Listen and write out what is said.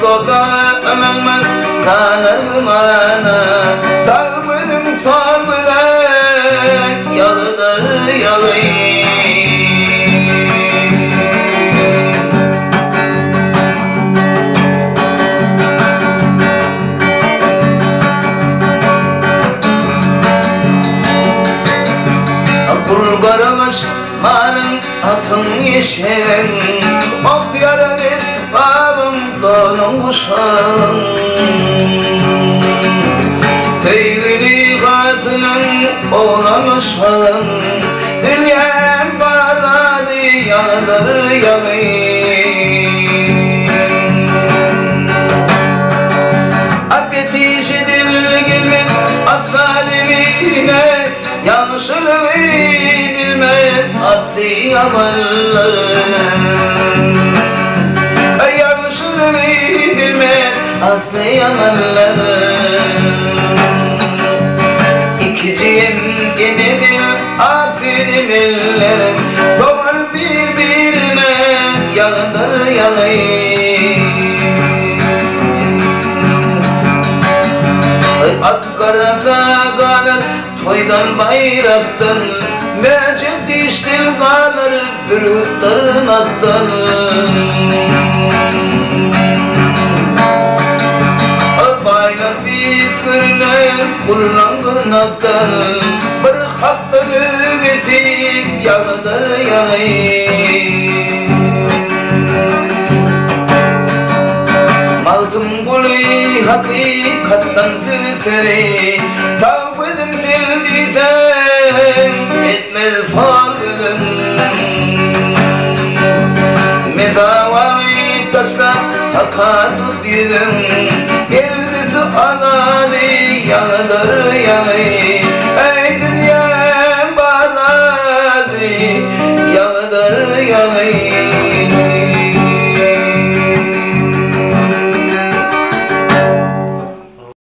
Soda ömemmez kanarmana Dağımın sormada yalıdır yalı Akıl karamış malın atın yeşen Ok yarın esbabım donun kuşan Feyli katının oğlamışan Dünyanın bardadı yalıdır yalı Affetişi dil gelmez assalimine Yanlışlığı bilmez asli amalları Yanlışlığı bilmez asli amalları İkiciyim gemidir atidim ellerim Doğar birbirine yalıdır yalı Akkarada kalır toydan bayraktan Mecid diştil kalır bürütlerin attan Baylar fiskirler kullan kırnaktan Bir hakkı mügesik yalıdır yalı Maltım gülü hakikattan seseri